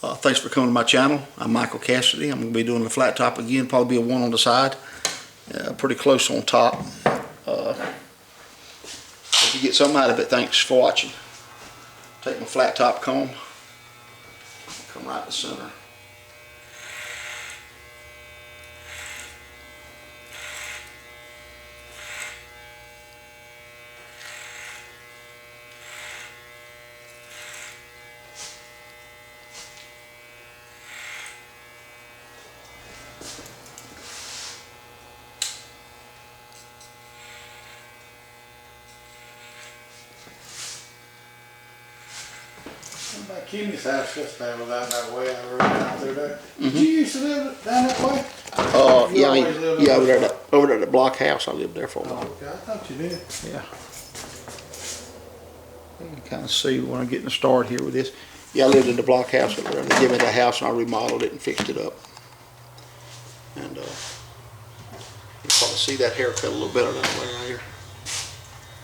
Thanks for coming to my channel. I'm Michael Cassidy. I'm going to be doing the flat top again, probably be a one on the side, pretty close on top. If you get something out of it, thanks for watching. Take my flat top comb, come right to center. About Kimmy's house yesterday was out that way. I rode down through there. Did you used to live down that way? Yeah, over there at the block house. I lived there for a while. Oh, okay. I thought you did. Yeah. You can kind of see when I'm getting started here with this. Yeah, I lived in the block house over there. They gave me that house and I remodeled it and fixed it up. And you probably see that haircut a little better than the way right here.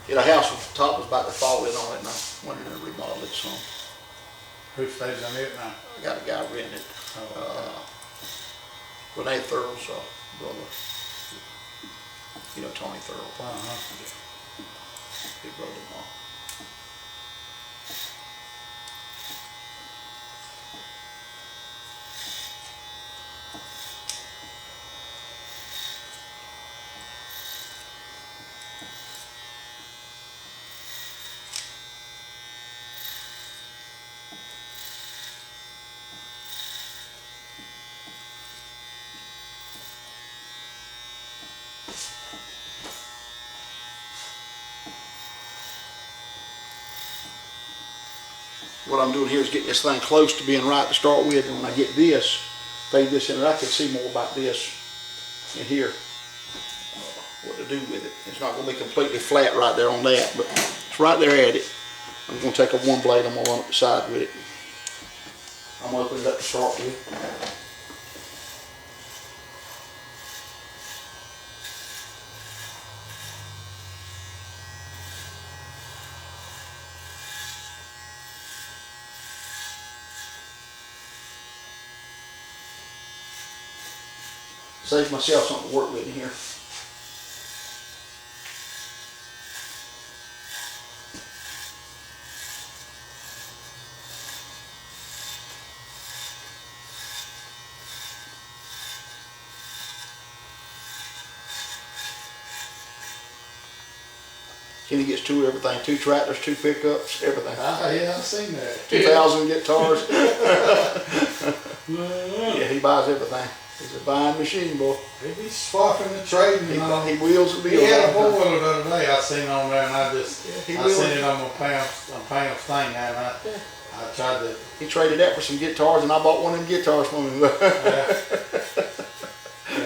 Yeah, the house on top was about to fall in on it, and I went in and remodeled it some. Who stays on it now? I got a guy renting it. Renee Thurl's brother. You know Tony Thurl. Big brother-in-law. What I'm doing here is getting this thing close to being right to start with, and when I get this, fade this in, and I can see more about this in here, what to do with it. It's not going to be completely flat right there on that, but it's right there at it. I'm going to take a one blade, I'm going to run up the side with it. I'm going to open it up to start with. Save myself something to work with in here. Kenny gets everything, 2 tractors, 2 pickups, everything. Yeah, I've seen that. 2,000 guitars. Yeah, he buys everything. He's a buying machine, boy. He be swapping and trading. He wheels the deal. He had a four-wheeler the other day I seen on there, and I seen it on my Pam's thing, and I tried to. He traded that for some guitars, and I bought one of them guitars from him. Yeah,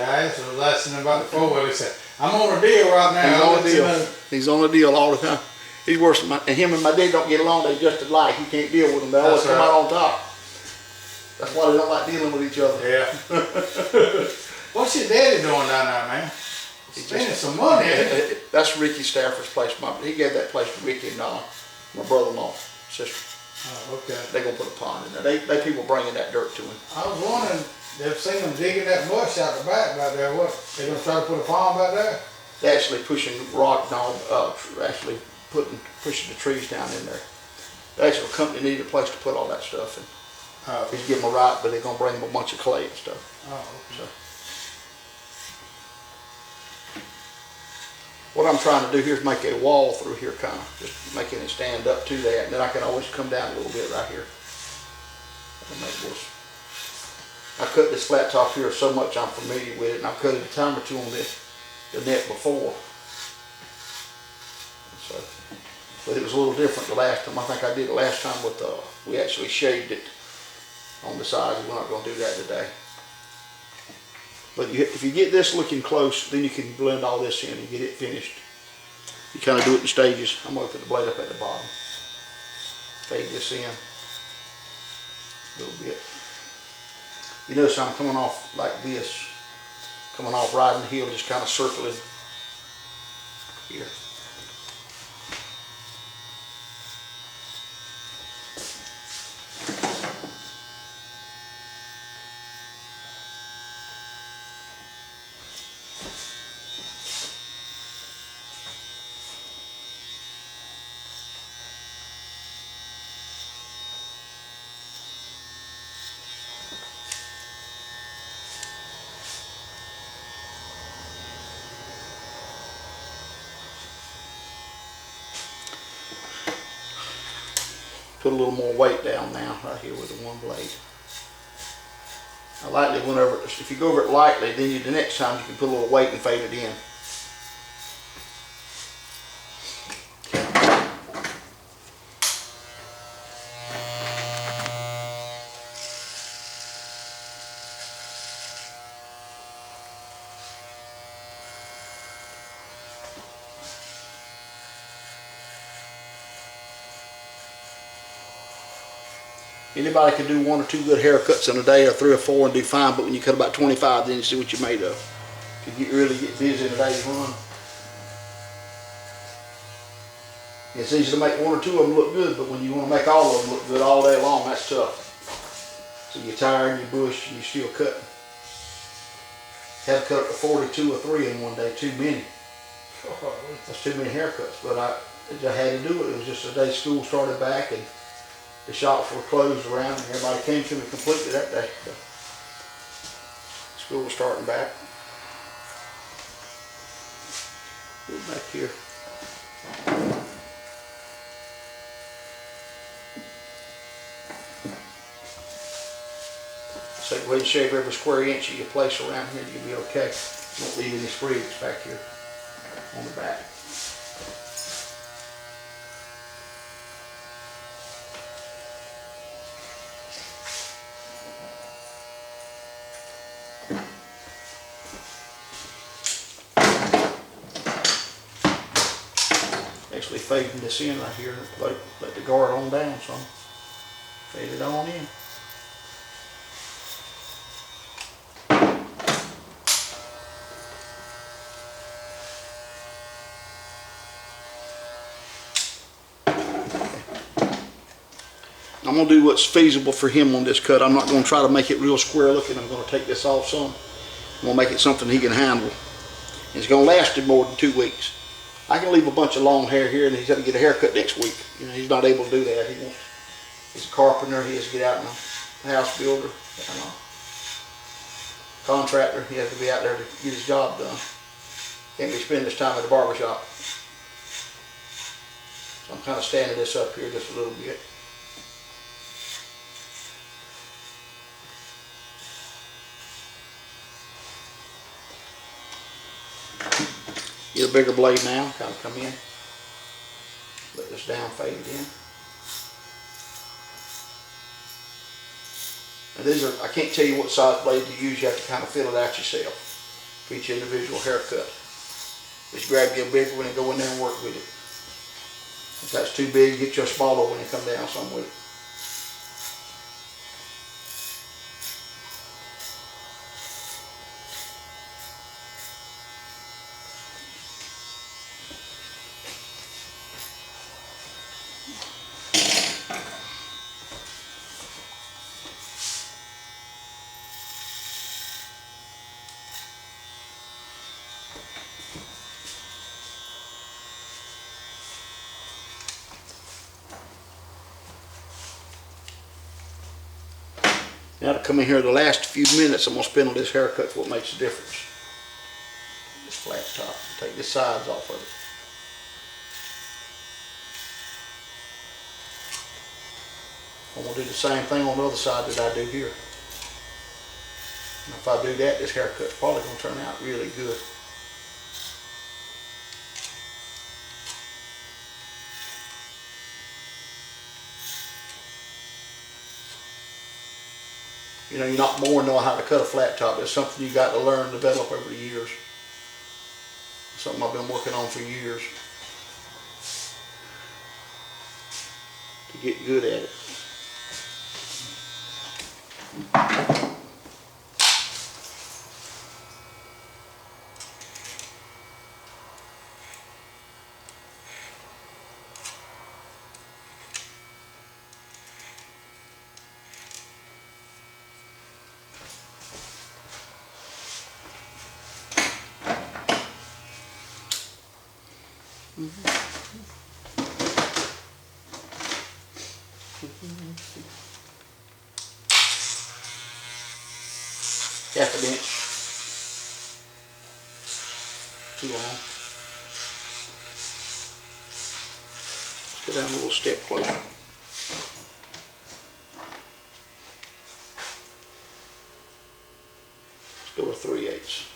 I asked him last thing about the four-wheeler. He said, "I'm on a deal right now." He's on a deal. He's on a deal all the time. He's worse than and him and my dad don't get along. They just alike. You can't deal with them. They always come out on top. That's why they don't like dealing with each other. Yeah. What's your daddy doing down there, man? He's spending some money. That's Ricky Stafford's place. He gave that place to Ricky and my brother-in-law, sister. Oh, okay. They're gonna put a pond in there. They people bringing that dirt to him. I was wondering, they've seen them digging that bush out the back back there. What? They gonna try to put a pond back there? They're actually pushing rock down, actually pushing the trees down in there. The actual company needed a place to put all that stuff in. Oh. He's giving them a right, but they're gonna bring them a bunch of clay and stuff. Oh, okay. So, what I'm trying to do here is make a wall through here, kind of just making it stand up to that, and then I can always come down a little bit right here. I cut this flat top here so much I'm familiar with it, and I've cut it a time or two on the net before. So, but it was a little different the last time. I think I did it last time with we actually shaved it on the sides. We're not going to do that today. But if you get this looking close, then you can blend all this in and get it finished. You kind of do it in stages. I'm going to put the blade up at the bottom. Fade this in a little bit. You notice I'm coming off like this. Coming off riding the hill, just kind of circling here. put a little more weight down now, right here with the one blade. I lightly went over it. If you go over it lightly, then the next time you can put a little weight and fade it in. Anybody can do 1 or 2 good haircuts in a day, or 3 or 4 and do fine, but when you cut about 25, then you see what you're made of. If you really get busy in a day's run. It's easy to make 1 or 2 of them look good, but when you want to make all of them look good all day long, that's tough. So you're tired, you bush, and you're still cutting. Had to cut up to 42 or 3 in one day, too many. That's too many haircuts, but I had to do it. It was just the day school started back and the shops were closed around, and everybody came to me completely that day. So school was starting back. Go back here. So go ahead and shave every square inch of your place around here, you'll be okay. You won't leave any sprigs back here on the back. Actually fading this in right here, let the guard on down some. Fade it on in. I'm going to do what's feasible for him on this cut. I'm not going to try to make it real square looking. I'm going to take this off some. I'm going to make it something he can handle. It's going to last him more than 2 weeks. I can leave a bunch of long hair here and he's got to get a haircut next week. You know, he's not able to do that. He's a carpenter. He has to get out and a house builder. And a contractor. He has to be out there to get his job done. Can't be spending his time at the barber shop. So I'm kind of standing this up here just a little bit. Get a bigger blade now, kind of come in. Let this down, fade it in. Now these are, I can't tell you what size blade to use, you have to kind of feel it out yourself for each individual haircut. Just grab you a big one and go in there and work with it. If that's too big, get you a smaller one and come down some with it. Now to come in here the last few minutes I'm going to spend on this haircut for what makes the difference. This flat top. Take the sides off of it. I'm going to do the same thing on the other side that I do here. And if I do that, this haircut's probably going to turn out really good. You know, you're not born knowing how to cut a flat top. It's something you got to learn and develop over the years. Something I've been working on for years to get good at it. Half an inch too long. Let's go down a little step closer. Let's go with 3/8.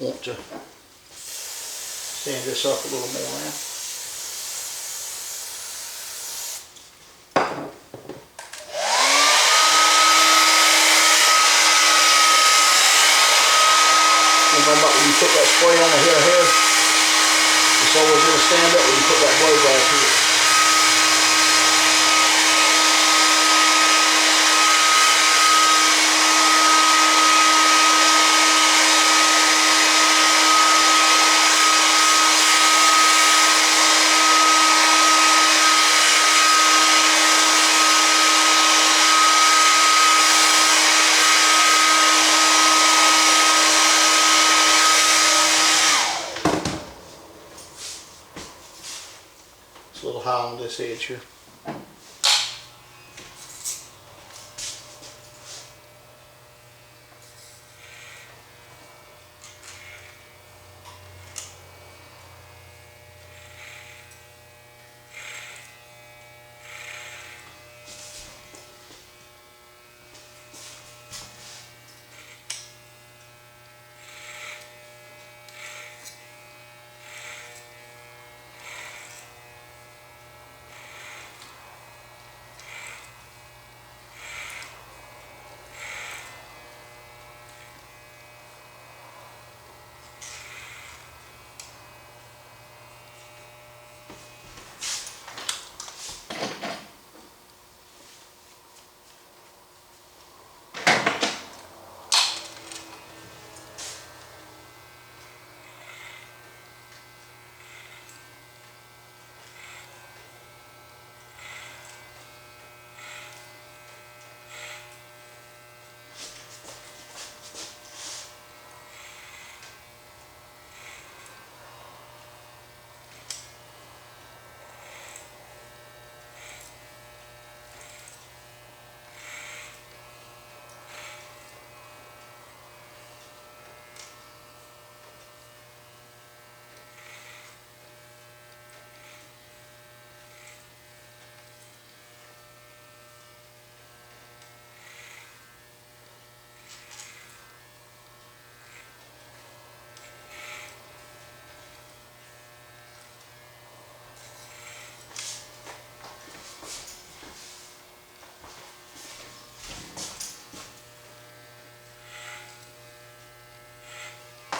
Want to sand this up a little more now. Remember when you put that spray on the head of hair, it's always going to stand up when you put that blow dry to it. A little high on this edge here.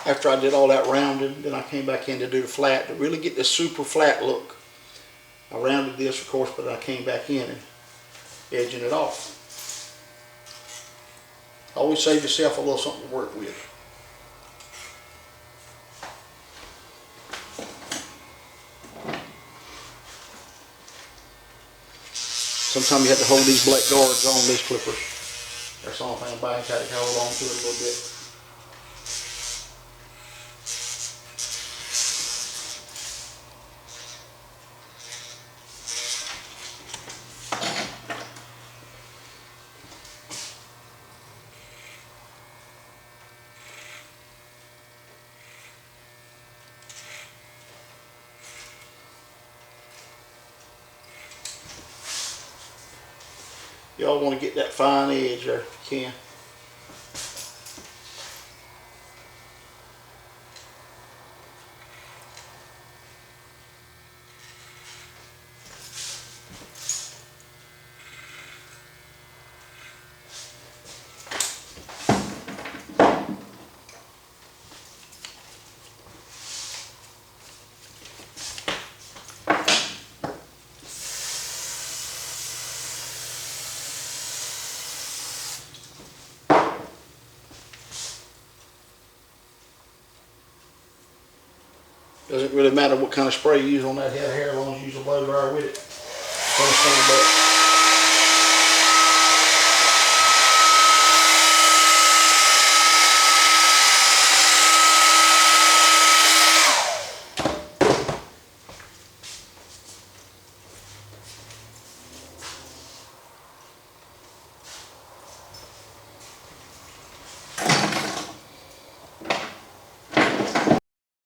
After I did all that rounding, then I came back in to do the flat to really get this super flat look. I rounded this, of course, but I came back in and edging it off. Always save yourself a little something to work with. Sometimes you have to hold these black guards on these clippers. That's the only thing about it, try to hold on to it a little bit. Y'all want to get that fine edge there if you can. Doesn't really matter what kind of spray you use on that head of hair, as long as you use a blow dryer with it. It's gonna stand up.